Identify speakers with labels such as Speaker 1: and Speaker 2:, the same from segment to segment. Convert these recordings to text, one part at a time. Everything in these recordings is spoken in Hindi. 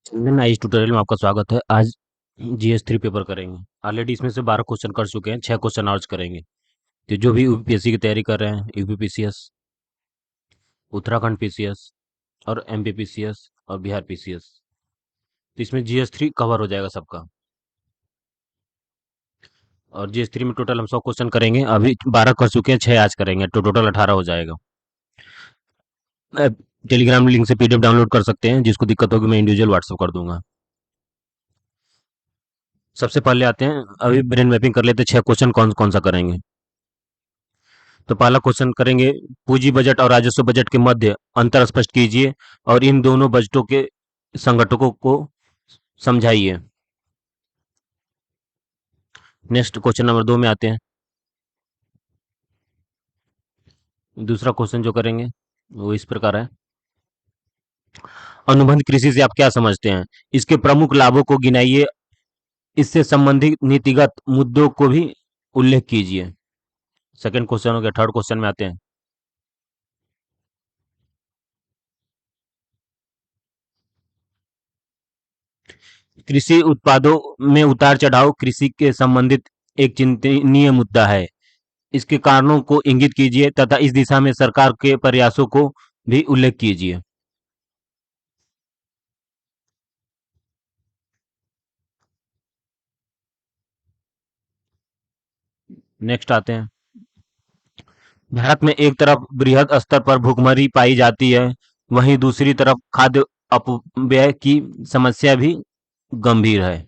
Speaker 1: चंदन, इस ट्यूटोरियल में आपका स्वागत है। आज जीएस 3 पेपर करेंगे। ऑलरेडी इसमें से 12 क्वेश्चन कर चुके हैं, 6 क्वेश्चन और करेंगे। तो जो भी यूपीपीएससी की तैयारी कर रहे हैं, यूपीपीसीएस, उत्तराखंड पीसीएस और एमपीपीसीएस और बिहार पीसीएस, तो इसमें जीएस 3 कवर हो जाएगा सबका। और जीएस 3 में टोटल हम 100 क्वेश्चन करेंगे। अभी 12 कर चुके हैं, 6 आज करेंगे, तो टोटल 18 हो जाएगा। टेलीग्राम लिंक से पीडीएफ डाउनलोड कर सकते हैं। जिसको दिक्कत होगी मैं इंडिविजुअल व्हाट्सअप कर दूंगा। सबसे पहले आते हैं, अभी ब्रेन मैपिंग कर लेते हैं। 6 क्वेश्चन कौन कौन सा करेंगे। तो पहला क्वेश्चन करेंगे, पूंजी बजट और राजस्व बजट के मध्य अंतर स्पष्ट कीजिए और इन दोनों बजटों के संगठकों को समझाइए। नेक्स्ट क्वेश्चन नंबर 2 में आते हैं। दूसरा क्वेश्चन जो करेंगे वो इस प्रकार है, अनुबंध कृषि से आप क्या समझते हैं, इसके प्रमुख लाभों को गिनाइए, इससे संबंधित नीतिगत मुद्दों को भी उल्लेख कीजिए। सेकंड क्वेश्चन हो गया। थर्ड क्वेश्चन में आते हैं। कृषि उत्पादों में उतार चढ़ाव कृषि के संबंधित एक चिंतनीय मुद्दा है। इसके कारणों को इंगित कीजिए तथा इस दिशा में सरकार के प्रयासों को भी उल्लेख कीजिए। नेक्स्ट आते हैं। भारत में एक तरफ बृहद स्तर पर भुखमरी पाई जाती है, वहीं दूसरी तरफ खाद्य अपव्यय की समस्या भी गंभीर है।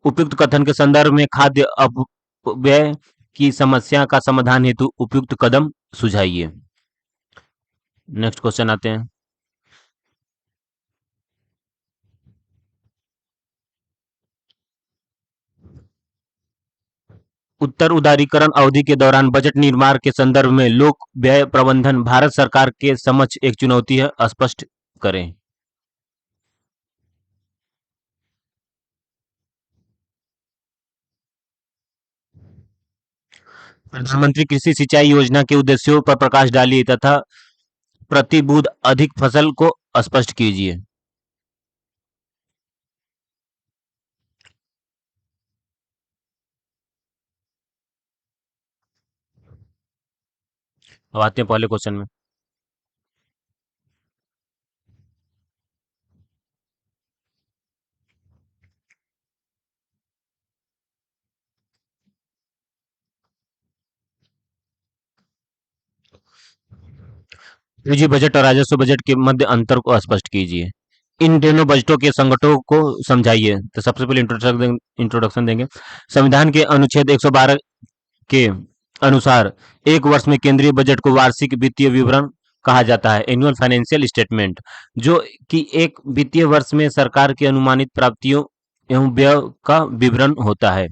Speaker 1: उपयुक्त कथन के संदर्भ में खाद्य अपव्यय की समस्या का समाधान हेतु उपयुक्त कदम सुझाइए। नेक्स्ट क्वेश्चन आते हैं। उत्तर उदारीकरण अवधि के दौरान बजट निर्माण के संदर्भ में लोक व्यय प्रबंधन भारत सरकार के समक्ष एक चुनौती है, स्पष्ट करें। प्रधानमंत्री कृषि सिंचाई योजना के उद्देश्यों पर प्रकाश डालिए तथा प्रति बूंद अधिक फसल को स्पष्ट कीजिए। अब आते हैं पहले क्वेश्चन में। पूंजी बजट और राजस्व बजट के मध्य अंतर को स्पष्ट कीजिए। इन दोनों बजटों के संगठनों को समझाइए। तो सबसे पहले इंट्रोडक्शन देंगे। संविधान के अनुच्छेद 112 के अनुसार एक वर्ष में केंद्रीय बजट को वार्षिक वित्तीय विवरण कहा जाता है, एनुअल फाइनेंशियल स्टेटमेंट, जो कि एक वित्तीय वर्ष में सरकार की अनुमानित प्राप्तियों एवं व्यय का विवरण होता है।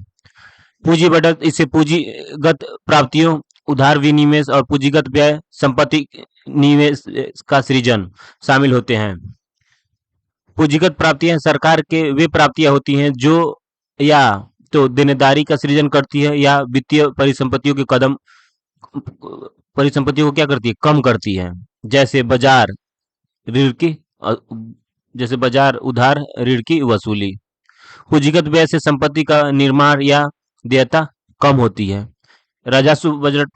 Speaker 1: पूंजी बजट इसे पूंजीगत प्राप्तियों, उधार विनिवेश और पूंजीगत व्यय, संपत्ति निवेश का सृजन शामिल होते हैं। पूंजीगत प्राप्तियां सरकार के वे प्राप्तियां होती हैं जो या तो देनदारी का सृजन करती है या वित्तीय परिसंपत्तियों के कदम परिसंपत्तियों को क्या करती है, कम करती है। जैसे बाजार ऋण की अ, जैसे बाजार उधार ऋण की वसूली। पूंजीगत व्यय से संपत्ति का निर्माण या देयता कम होती है। राजस्व बजट,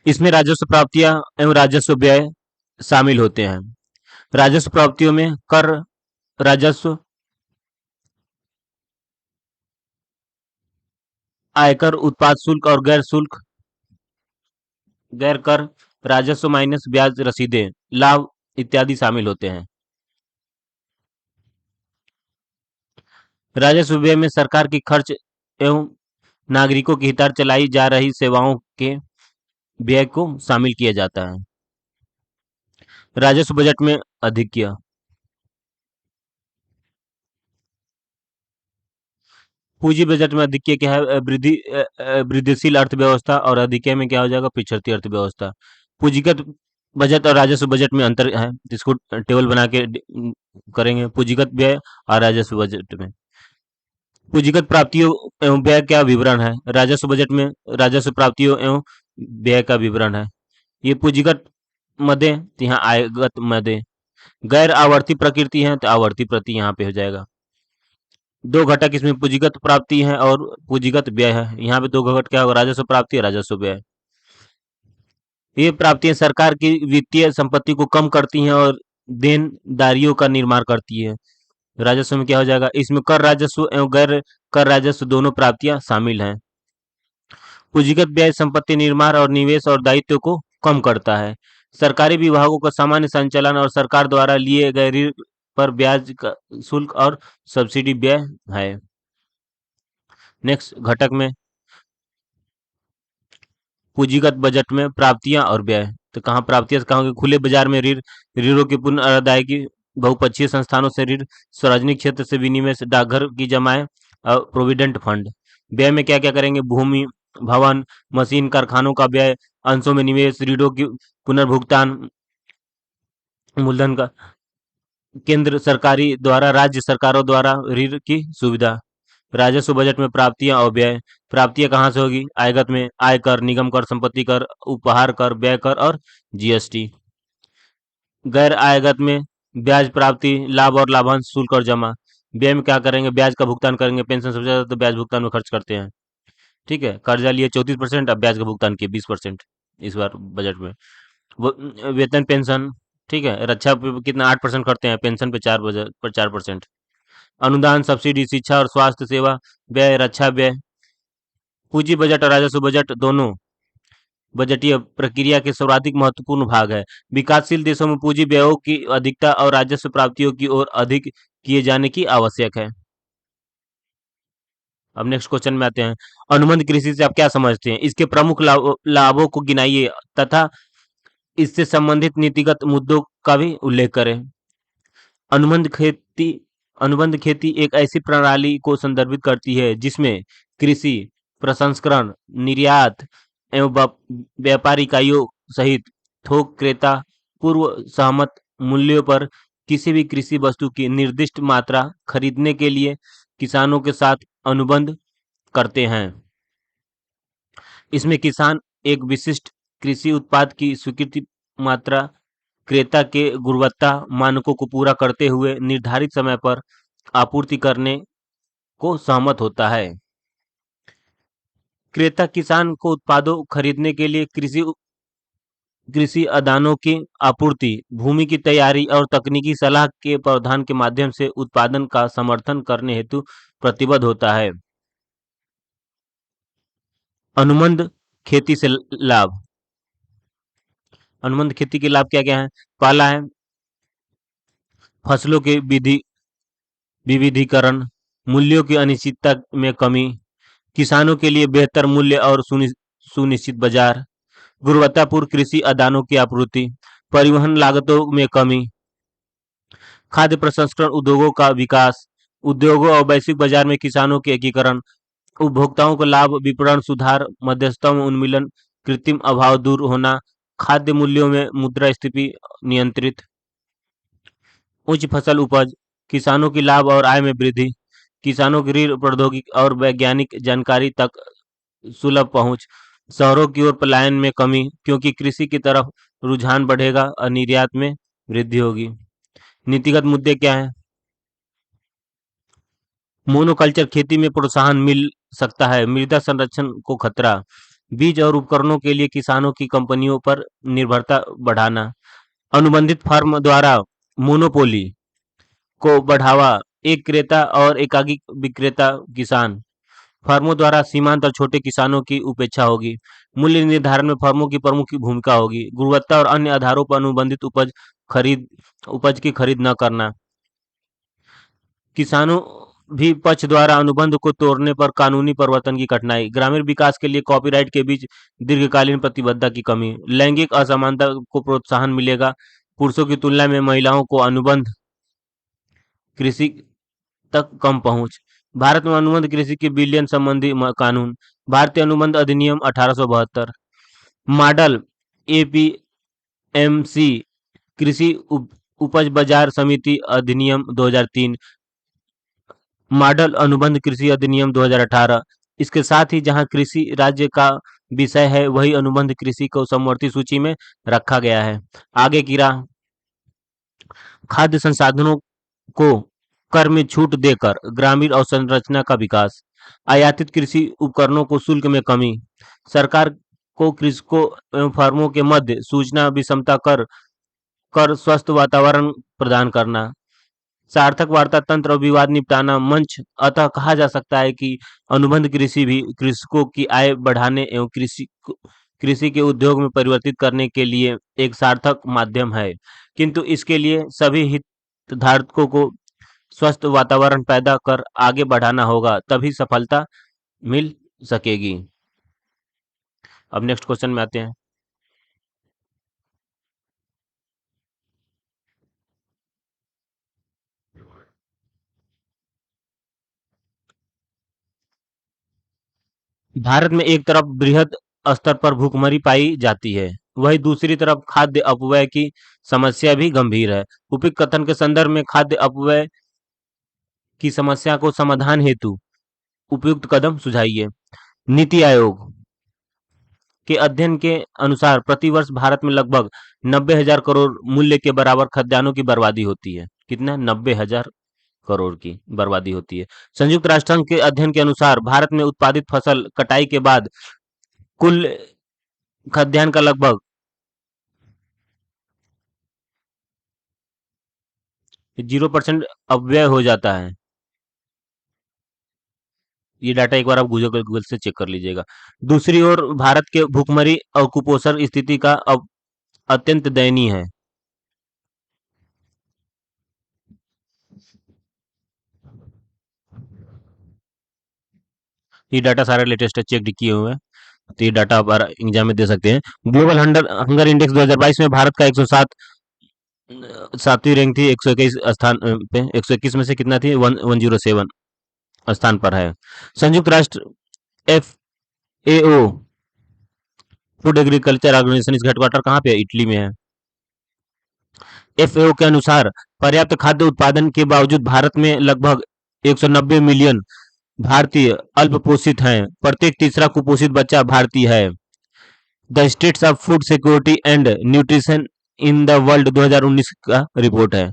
Speaker 1: इसमें राजस्व प्राप्तियां एवं राजस्व व्यय शामिल होते हैं। राजस्व प्राप्तियों में कर राजस्व, आयकर, उत्पाद शुल्क और गैर कर राजस्व माइनस ब्याज रसीदें, लाभ इत्यादि शामिल होते हैं। राजस्व व्यय में सरकार की खर्च एवं नागरिकों के हितार्थ चलाई जा रही सेवाओं के व्यय को शामिल किया जाता है। राजस्व बजट में अधिक्य, पूंजी बजट में अधिक्य क्या है, वृद्धिशील अर्थव्यवस्था, और अधिक्य में क्या हो जाएगा, पिछड़ती अर्थव्यवस्था। पूंजीगत बजट और राजस्व बजट में अंतर है, जिसको टेबल बना के करेंगे। पूंजीगत व्यय और राजस्व बजट में पूंजीगत प्राप्तियों एवं व्यय का विवरण है। राजस्व बजट में राजस्व प्राप्तियों एवं व्यय का विवरण है। ये पूंजीगत मदे, यहाँ आयगत मदे। गैर आवर्ती प्रकृति है तो आवर्ती प्रति यहाँ पे हो जाएगा। दो घटक इसमें पूंजीगत प्राप्ति है और पूंजीगत व्यय है। यहाँ पे दो घटक क्या होगा, राजस्व प्राप्ति और राजस्व व्यय। ये प्राप्तियां सरकार की वित्तीय संपत्ति को कम करती हैं और देनदारियों का निर्माण करती है। राजस्व में क्या हो जाएगा, इसमें कर राजस्व एवं गैर कर राजस्व दोनों प्राप्तियां शामिल हैं। पूंजीगत व्यय संपत्ति निर्माण और निवेश और दायित्व को कम करता है। सरकारी विभागों का सामान्य संचालन और सरकार द्वारा लिए गए ऋण पर ब्याज का शुल्क और सब्सिडी व्यय है। नेक्स्ट घटक में पूंजीगत बजट में प्राप्तियां और व्यय। तो कहाँ प्राप्तियां, कहाँ होगी, खुले बाजार में ऋणों की पुनः अदायगी, बहुपक्षीय संस्थानों से ऋण, सार्वजनिक क्षेत्र से विनिवेश, डाकघर की जमाएं और प्रोविडेंट फंड। व्यय में क्या क्या करेंगे, भूमि, भवन, मशीन, कारखानों का व्यय, अंशों में निवेश, ऋणों की पुनर्भुगतान, मूलधन का, केंद्र सरकारी द्वारा राज्य सरकारों द्वारा ऋण की सुविधा। राजस्व बजट में प्राप्तियां और व्यय। प्राप्तियां कहाँ से होगी, आयगत में आयकर, निगम कर, संपत्ति कर, उपहार कर, व्यय कर और जीएसटी। गैर आयगत में ब्याज प्राप्ति, लाभ और लाभांश, शुल्क और जमा। व्यय में क्या करेंगे, ब्याज का भुगतान करेंगे, पेंशन सबसे ज्यादा तो ब्याज भुगतान में खर्च करते हैं। ठीक है, कर्जा लिए 34%, अब ब्याज का भुगतान किए 20% इस बार बजट में। वेतन पेंशन, ठीक है, रक्षा पे कितना 8% करते हैं, पेंशन पे 4%। अनुदान, सब्सिडी, शिक्षा और स्वास्थ्य सेवा व्यय, रक्षा व्यय। पूंजी बजट और राजस्व बजट दोनों बजटीय प्रक्रिया के सर्वाधिक महत्वपूर्ण भाग है। विकासशील देशों में पूंजी व्ययों की अधिकता और राजस्व प्राप्तियों की ओर अधिक किए जाने की आवश्यक है। अब नेक्स्ट क्वेश्चन में आते हैं। अनुबंध कृषि से आप क्या समझते हैं, इसके प्रमुख लाभों को गिनाइए तथा इससे संबंधित नीतिगत मुद्दों का भी उल्लेख करें। अनुबंध खेती अनुबंध खेती एक ऐसी प्रणाली को संदर्भित करती है जिसमें कृषि प्रसंस्करण, निर्यात एवं व्यापार इकाइयों सहित थोक क्रेता पूर्व सहमत मूल्यों पर किसी भी कृषि वस्तु की निर्दिष्ट मात्रा खरीदने के लिए किसानों के साथ अनुबंध करते हैं। इसमें किसान एक विशिष्ट कृषि उत्पाद की स्वीकृति मात्रा क्रेता के गुणवत्ता मानकों को पूरा करते हुए निर्धारित समय पर आपूर्ति करने को सहमत होता है। क्रेता किसान को उत्पादों खरीदने के लिए कृषि अदानों की आपूर्ति, भूमि की तैयारी और तकनीकी सलाह के प्रावधान के माध्यम से उत्पादन का समर्थन करने हेतु प्रतिबद्ध होता है। अनुबंध खेती से लाभ। अनुबंध खेती के लाभ क्या क्या है, पहला है फसलों के विविधीकरण, मूल्यों की अनिश्चितता में कमी, किसानों के लिए बेहतर मूल्य और सुनिश्चित बाजार, गुणवत्तापूर्ण कृषि अदानों की आपूर्ति, परिवहन लागतों में कमी, खाद्य प्रसंस्करण उद्योगों का विकास, उद्योगों और वैश्विक बाजार में किसानों के एकीकरण, उपभोक्ताओं को लाभ, विपणन सुधार, मध्यस्थों में उन्मूलन, कृत्रिम अभाव दूर होना, खाद्य मूल्यों में मुद्रास्फीति नियंत्रित, उच्च फसल उपज, किसानों की लाभ और आय में वृद्धि, किसानों की ऋण, प्रौद्योगिकी और वैज्ञानिक जानकारी तक सुलभ पहुंच, शहरों की ओर पलायन में कमी क्योंकि कृषि की तरफ रुझान बढ़ेगा और निर्यात में वृद्धि होगी। नीतिगत मुद्दे क्या हैं, मोनोकल्चर खेती में प्रोत्साहन मिल सकता है, मृदा संरक्षण को खतरा, बीज और उपकरणों के लिए किसानों की कंपनियों पर निर्भरता बढ़ाना, अनुबंधित फर्म द्वारा मोनोपोली को बढ़ावा, एक क्रेता और एकाकी विक्रेता किसान, फर्मों द्वारा सीमांत और छोटे किसानों की उपेक्षा होगी, मूल्य निर्धारण में फर्मों की प्रमुख भूमिका होगी, गुणवत्ता और अन्य आधारों पर अनुबंधित उपज की खरीद न करना, किसानों भी पक्ष द्वारा अनुबंध को तोड़ने पर कानूनी परिवर्तन की कठिनाई, ग्रामीण विकास के लिए कॉपीराइट के बीच दीर्घकालीन प्रतिबद्धता की कमी, लैंगिक असमानता को प्रोत्साहन मिलेगा, पुरुषों की तुलना में महिलाओं को अनुबंध कृषि तक कम पहुंच। भारत में अनुबंध कृषि के विलयन संबंधी कानून, भारतीय अनुबंध अधिनियम 1872, मॉडल एपीएमसी कृषि उपज बाजार समिति अधिनियम 2003, मॉडल अनुबंध कृषि अधिनियम 2018। इसके साथ ही जहां कृषि राज्य का विषय है वही अनुबंध कृषि को समवर्ती सूची में रखा गया है। आगे की राह, खाद्य संसाधनों को कर में छूट देकर ग्रामीण अवसंरचना का विकास, आयातित कृषि उपकरणों को शुल्क में कमी, सरकार को कृषकों एवं फर्मों के मध्य सूचना विषमता कर कर स्वस्थ वातावरण प्रदान करना, सार्थक वार्ता तंत्र और विवाद निपटाना मंच। अतः कहा जा सकता है कि अनुबंध कृषि भी कृषकों की आय बढ़ाने एवं कृषि के उद्योग में परिवर्तित करने के लिए एक सार्थक माध्यम है, किंतु इसके लिए सभी हितधारकों को स्वस्थ वातावरण पैदा कर आगे बढ़ाना होगा, तभी सफलता मिल सकेगी। अब नेक्स्ट क्वेश्चन में आते हैं। भारत में एक तरफ बृहद स्तर पर भूखमरी पाई जाती है, वहीं दूसरी तरफ खाद्य अपव्यय की समस्या भी गंभीर है। उपयुक्त कथन के संदर्भ में खाद्य अपव्यय की समस्या को समाधान हेतु उपयुक्त कदम सुझाइए। नीति आयोग के अध्ययन के अनुसार प्रतिवर्ष भारत में लगभग 90,000 करोड़ मूल्य के बराबर खाद्यान्नों की बर्बादी होती है। कितना? 90,000 करोड़ की बर्बादी होती है। संयुक्त राष्ट्र संघ के अध्ययन के अनुसार भारत में उत्पादित फसल कटाई के बाद कुल खाद्यान्न का लगभग 0% अपव्यय हो जाता है। ये डाटा एक बार आप गूगल से चेक कर लीजिएगा। दूसरी ओर भारत के भूखमरी और कुपोषण स्थिति का अब अत्यंत दयनीय है। ये डाटा सारे लेटेस्ट चेक किए हुए हैं, तो ये डाटा आप एग्जाम में दे सकते हैं। ग्लोबल हंगर हंगर इंडेक्स 2022 में भारत का 107 सातवीं रैंक थी, 121 स्थान पे 121 में से कितना थी? 107 स्थान पर है। संयुक्त राष्ट्र F A O food agriculture organization, इसका हेडक्वार्टर कहाँ पे है? इटली में है। एफएओ के अनुसार पर्याप्त खाद्य उत्पादन के बावजूद भारत में लगभग 190 मिलियन भारतीय अल्पपोषित हैं। प्रत्येक तीसरा कुपोषित बच्चा भारतीय है। The states of food security and nutrition in the world 2019 का रिपोर्ट है।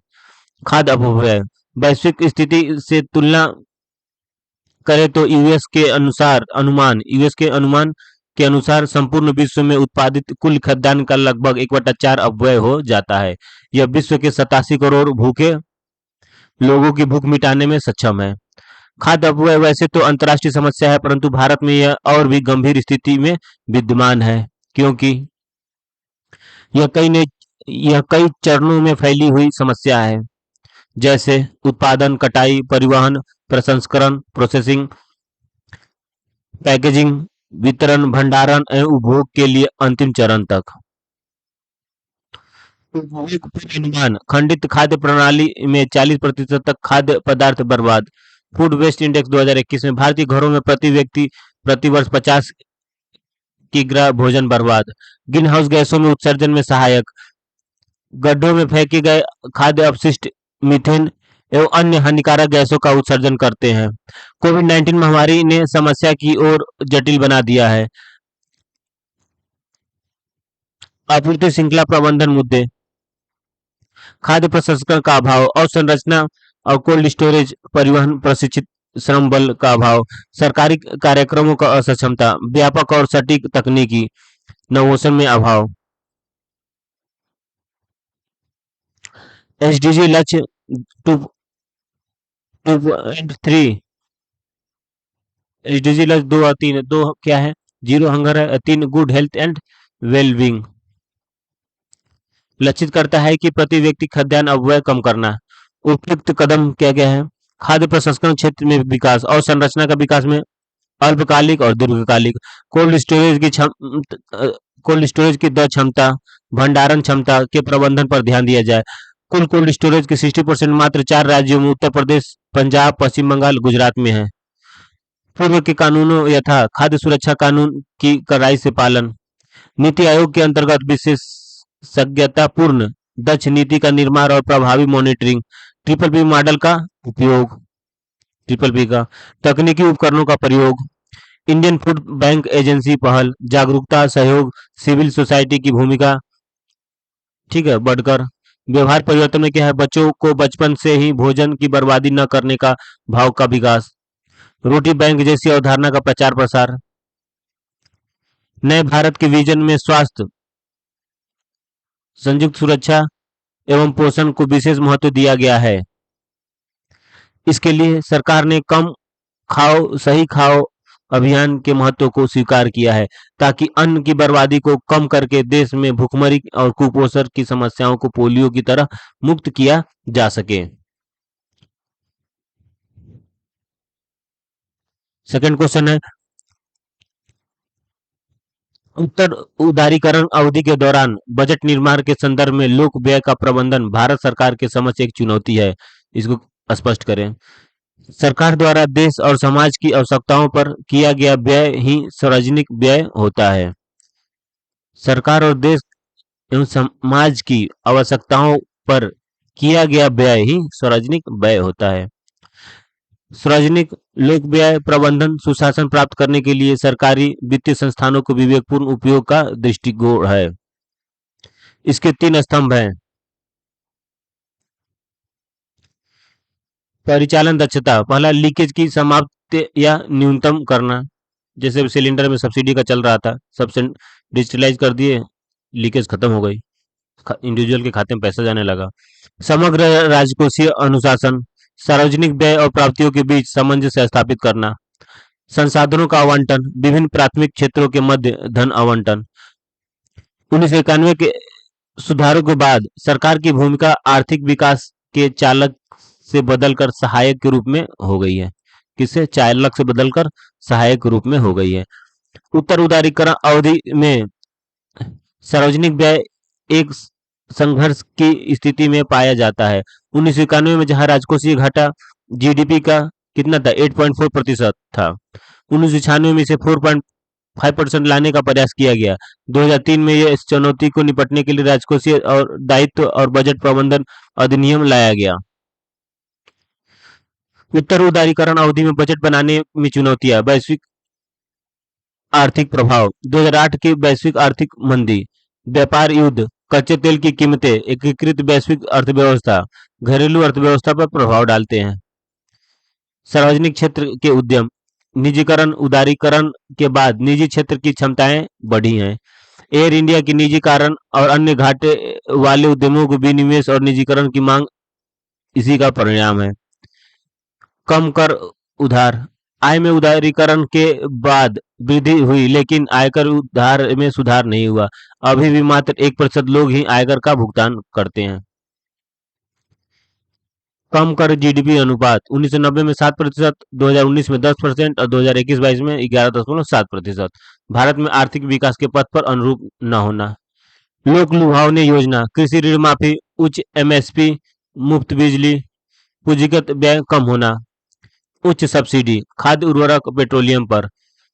Speaker 1: खाद्य अपव्यय वैश्विक स्थिति से तुलना करें तो यूएस के अनुमान के अनुसार संपूर्ण विश्व में उत्पादित कुल खाद्यान्न का लगभग 1/4 अपव्यय हो जाता है। यह विश्व के 87 करोड़ भूखे लोगों की भूख मिटाने में सक्षम है। खाद्य अपव्यय वैसे तो अंतर्राष्ट्रीय समस्या है, परंतु भारत में यह और भी गंभीर स्थिति में विद्यमान है, क्योंकि यह यह कई चरणों में फैली हुई समस्या है, जैसे उत्पादन, कटाई, परिवहन, प्रसंस्करण, प्रोसेसिंग, पैकेजिंग, वितरण, भंडारण एवं उपभोग के लिए अंतिम चरण तक। उपभोग पूर्वानुमान खंडित खाद्य प्रणाली में 40% तक खाद्य पदार्थ बर्बाद। फूड वेस्ट इंडेक्स 2021 में भारतीय घरों में प्रति व्यक्ति प्रति वर्ष 50 किग्रा भोजन बर्बाद। ग्रीन हाउस गैसों में उत्सर्जन में सहायक गड्ढों में फेंके गए खाद्य अपशिष्ट मीथेन एवं अन्य हानिकारक गैसों का उत्सर्जन करते हैं। कोविड-19 महामारी ने समस्या की ओर जटिल बना दिया है। आपूर्ति श्रृंखला प्रबंधन मुद्दे, खाद्य प्रसंस्करण का अभाव, अवसंरचना और कोल्ड स्टोरेज, परिवहन, प्रशिक्षित श्रम बल का अभाव, सरकारी कार्यक्रमों का असक्षमता, व्यापक और सटीक तकनीकी नवोन्मेष में अभाव। एसडीजी लक्ष्य 2.3, एसडीजी लक्ष्य 2 और 3, 2 क्या है? जीरो हंगर है, 3 गुड हेल्थ एंड वेलबींग लक्षित करता है कि प्रति व्यक्ति खाद्यान्न अपव्यय कम करना। उपयुक्त कदम क्या क्या है? खाद्य प्रसंस्करण क्षेत्र में विकास और संरचना का विकास में अल्पकालिक और दीर्घकालिक, कोल्ड स्टोरेज की कोल्ड स्टोरेज की दर क्षमता, भंडारण क्षमता के प्रबंधन पर ध्यान दिया जाए। कुल कोल्ड स्टोरेज के 60% मात्र 4 राज्यों में उत्तर प्रदेश, पंजाब, पश्चिम बंगाल, गुजरात में है। पूर्व के कानूनों यथा खाद्य सुरक्षा कानून की कड़ाई से पालन। नीति आयोग के अंतर्गत विशेषज्ञतापूर्ण दक्ष नीति का निर्माण और प्रभावी मॉनिटरिंग। ट्रिपल पी मॉडल का उपयोग, ट्रिपल पी का तकनीकी उपकरणों का प्रयोग, इंडियन फूड बैंक एजेंसी पहल, जागरूकता, सहयोग, सिविल सोसाइटी की भूमिका, ठीक है, बढ़कर व्यवहार परिवर्तन में क्या है? बच्चों को बचपन से ही भोजन की बर्बादी न करने का भाव का विकास, रोटी बैंक जैसी अवधारणा का प्रचार प्रसार, नए भारत के विजन में स्वास्थ्य, संयुक्त सुरक्षा एवं पोषण को विशेष महत्व दिया गया है। इसके लिए सरकार ने कम खाओ सही खाओ अभियान के महत्व को स्वीकार किया है, ताकि अन्न की बर्बादी को कम करके देश में भुखमरी और कुपोषण की समस्याओं को पोलियो की तरह मुक्त किया जा सके। सेकंड क्वेश्चन है, उत्तर उदारीकरण अवधि के दौरान बजट निर्माण के संदर्भ में लोक व्यय का प्रबंधन भारत सरकार के समक्ष एक चुनौती है। इसको स्पष्ट करें। सरकार द्वारा देश और समाज की आवश्यकताओं पर किया गया व्यय ही सार्वजनिक व्यय होता है। सरकार और देश एवं समाज की आवश्यकताओं पर किया गया व्यय ही सार्वजनिक व्यय होता है। सार्वजनिक लोक व्यय प्रबंधन सुशासन प्राप्त करने के लिए सरकारी वित्तीय संस्थानों को विवेकपूर्ण उपयोग का दृष्टिकोण है। इसके तीन स्तंभ हैं। परिचालन दक्षता, पहला लीकेज की समाप्त या न्यूनतम करना, जैसे सिलेंडर में सब्सिडी का चल रहा था, सब डिजिटलाइज कर दिए, लीकेज खत्म हो गई, इंडिविजुअल के खाते में पैसा जाने लगा। समग्र राजकोषीय अनुशासन, सार्वजनिक व्यय और प्राप्तियों के बीच सामंजस्य स्थापित करना। संसाधनों का आवंटन, विभिन्न प्राथमिक क्षेत्रों के मध्य धन आवंटन। 1991 के सुधारों के बाद सरकार की भूमिका आर्थिक विकास के चालक से बदलकर सहायक के रूप में हो गई है। किससे? चालक से बदलकर सहायक के रूप में हो गई है। उत्तर उदारीकरण अवधि में सार्वजनिक व्यय एक संघर्ष की स्थिति में पाया जाता है। 1991 में जहां राजकोषीय घाटा जीडीपी का कितना था? 8.4% था। 1996 में इसे 4.5% लाने का प्रयास किया गया। 2003 में यह इस चुनौती को निपटने के लिए राजकोषीय और दायित्व और बजट प्रबंधन अधिनियम लाया गया। उत्तर उदारीकरण अवधि में बजट बनाने में चुनौतियां, वैश्विक आर्थिक प्रभाव, 2008 की वैश्विक आर्थिक मंदी, व्यापार युद्ध, कच्चे तेल की कीमतें, एकीकृत वैश्विक अर्थव्यवस्था, घरेलू अर्थव्यवस्था पर प्रभाव डालते हैं। सार्वजनिक क्षेत्र के उद्यम, निजीकरण उदारीकरण के बाद निजी क्षेत्र की क्षमताएं बढ़ी हैं। एयर इंडिया की निजीकरण और अन्य घाटे वाले उद्यमों को विनिवेश और निजीकरण की मांग इसी का परिणाम है। कम कर उधार, आय में उदारीकरण के बाद वृद्धि हुई, लेकिन आयकर उधार में सुधार नहीं हुआ। अभी भी मात्र 1% लोग ही आयकर का भुगतान करते हैं। कम कर जीडीपी अनुपात, 1990 में 7%, 2019 में 10% और 2021-22 में 11.7%। भारत में आर्थिक विकास के पथ पर अनुरूप न होना। लोक लुभावनी योजना, कृषि ऋण माफी, उच्च एमएसपी, मुफ्त बिजली, पूंजीगत व्यय कम होना, उच्च सब्सिडी, खाद्य उर्वरक पेट्रोलियम पर,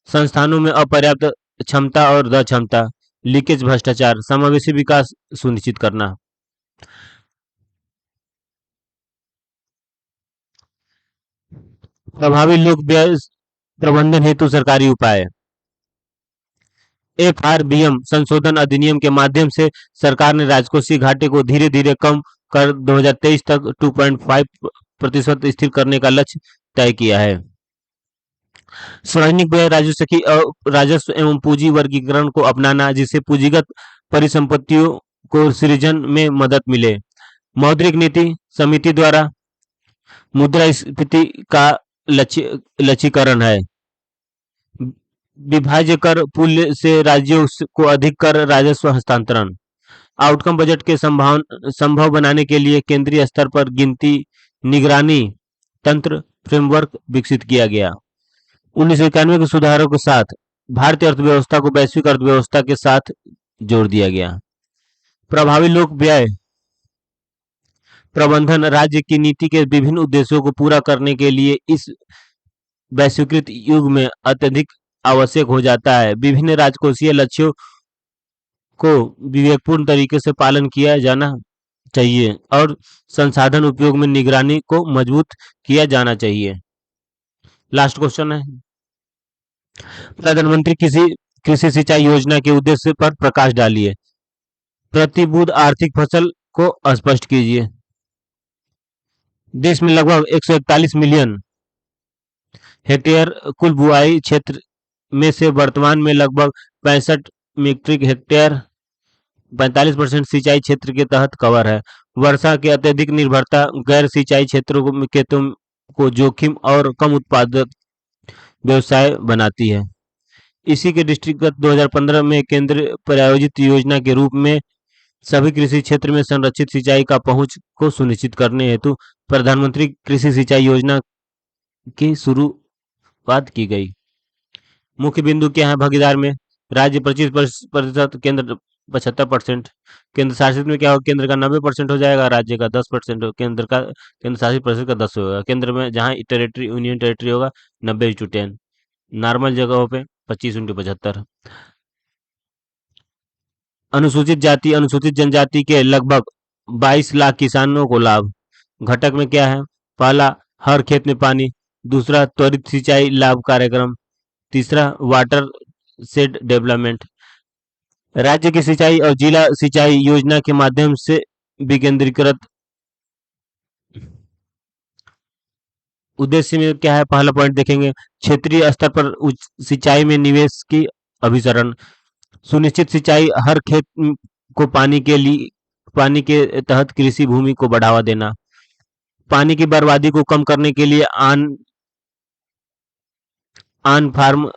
Speaker 1: संस्थानों में अपर्याप्त क्षमता और दक्षमता, लीकेज भ्रष्टाचार, समावेशी विकास सुनिश्चित करना। प्रभावी लोक व्यय प्रबंधन हेतु सरकारी उपाय, एफआरबीएम संशोधन अधिनियम के माध्यम से सरकार ने राजकोषीय घाटे को धीरे धीरे कम कर 2023 तक 2.5% स्थिर करने का लक्ष्य तय किया है। सार्वजनिक व्यय राजस्व एवं पूंजी वर्गीकरण को अपनाना, जिससे पूंजीगत परिसंपत्तियों को सृजन में मदद मिले। मौद्रिक नीति समिति द्वारा मुद्रास्फीति का लक्ष्यीकरण है। विभाज्य कर पूल से राज्यों को अधिक कर राजस्व हस्तांतरण। आउटकम बजट के संभव बनाने के लिए केंद्रीय स्तर पर गिनती निगरानी तंत्र फ्रेमवर्क विकसित किया गया। 1991 के सुधारों के साथ भारतीय अर्थव्यवस्था को वैश्विक अर्थव्यवस्था के साथ जोड़ दिया गया। प्रभावी लोक व्यय प्रबंधन राज्य की नीति के विभिन्न उद्देश्यों को पूरा करने के लिए इस वैश्वीकृत युग में अत्यधिक आवश्यक हो जाता है। विभिन्न राजकोषीय लक्ष्यों को विवेकपूर्ण तरीके से पालन किया जाना चाहिए और संसाधन उपयोग में निगरानी को मजबूत किया जाना चाहिए। लास्ट क्वेश्चन है, प्रधानमंत्री कृषि सिंचाई योजना के उद्देश्य पर प्रकाश डालिए। प्रति बूंद आर्थिक फसल को स्पष्ट कीजिए। देश में लगभग 141 मिलियन हेक्टेयर कुल बुआई क्षेत्र में से वर्तमान में लगभग 65 मीट्रिक हेक्टेयर 45% सिंचाई क्षेत्र के तहत कवर है। वर्षा की अत्यधिक निर्भरता गैर सिंचाई क्षेत्रों को जोखिम और कम उत्पादक व्यवसाय बनाती है। इसी के दृष्टिगत 2015 में केंद्र प्रायोजित योजना के रूप में सभी कृषि क्षेत्र में संरक्षित सिंचाई का पहुंच को सुनिश्चित करने हेतु प्रधानमंत्री कृषि सिंचाई योजना की शुरुआत की गई। मुख्य बिंदु क्या है भागीदार में? राज्य 25%, केंद्र 75%। केंद्र शासित में क्या होगा? केंद्र का 90% हो जाएगा, राज्य का 10%, केंद्र शासित प्रदेश का 10 होगा। केंद्र में जहां टेरिटरी यूनियन टेरिटरी होगा 90:10। नॉर्मल जगहों पे 25:75। अनुसूचित जाति अनुसूचित जनजाति के लगभग 22 लाख किसानों को लाभ। घटक में क्या है? पहला, हर खेत में पानी। दूसरा, त्वरित सिंचाई लाभ कार्यक्रम। तीसरा, वाटर शेड डेवलपमेंट। राज्य की सिंचाई और जिला सिंचाई योजना के माध्यम से विकेंद्रीकृत उद्देश्य में क्या है? पहला पॉइंट देखेंगे, क्षेत्रीय स्तर पर उच्च सिंचाई में निवेश की अभिसरण। सुनिश्चित सिंचाई, हर खेत को पानी के तहत कृषि भूमि को बढ़ावा देना। पानी की बर्बादी को कम करने के लिए ऑन फार्म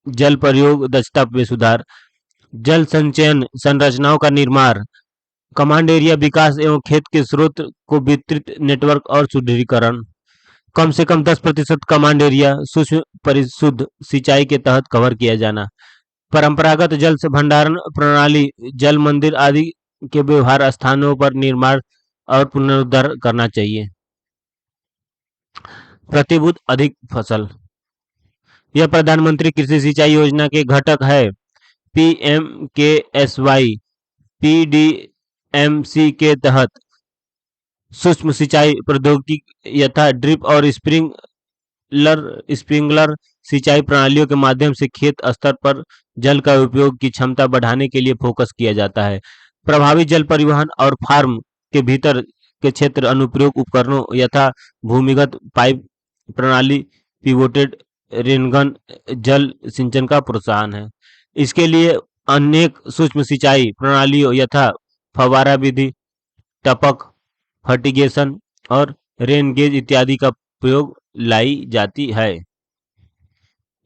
Speaker 1: जल प्रयोग दक्षता में सुधार। जल संचयन संरचनाओं का निर्माण। कमांड एरिया विकास एवं खेत के स्रोत को विस्तृत नेटवर्क और सुदृढ़ीकरण। कम से कम 10% कमांड एरिया सूक्ष्म परिशुद्ध सिंचाई के तहत कवर किया जाना। परंपरागत जल से भंडारण प्रणाली, जल मंदिर आदि के व्यवहार स्थानों पर निर्माण और पुनरुद्धार करना चाहिए। प्रतिबूध अधिक फसल। यह प्रधानमंत्री कृषि सिंचाई योजना के घटक है। PMKSY PDMC के तहत सूक्ष्म सिंचाई प्रौद्योगिकी यथा ड्रिप और स्प्रिंकलर सिंचाई प्रणालियों के माध्यम से खेत स्तर पर जल का उपयोग की क्षमता बढ़ाने के लिए फोकस किया जाता है। प्रभावी जल परिवहन और फार्म के भीतर के क्षेत्र अनुप्रयोग उपकरणों यथा भूमिगत पाइप प्रणाली, पिवोटेड रेनगन जल सिंचन का प्रोत्साहन है। इसके लिए अनेक सूक्ष्म सिंचाई प्रणालियों यथा फव्वारा विधि, टपक, फर्टिगेशन और रेन गेज इत्यादि का प्रयोग लाई जाती है।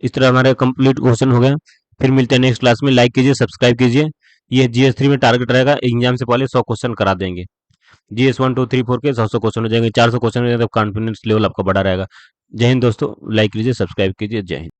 Speaker 1: इस तरह हमारे कंप्लीट क्वेश्चन हो गए। फिर मिलते हैं नेक्स्ट क्लास में। लाइक कीजिए, सब्सक्राइब कीजिए। ये GS3 में टारगेट रहेगा, एग्जाम से पहले 100 क्वेश्चन करा देंगे। GS 1 2 3 4 के 100 क्वेश्चन हो जाएंगे। 400 क्वेश्चन हो जाएंगे, तब कॉन्फिडेंस लेवल आपका बढ़ा रहेगा। जय हिंद दोस्तों, लाइक कीजिए, सब्सक्राइब कीजिए। जय हिंद।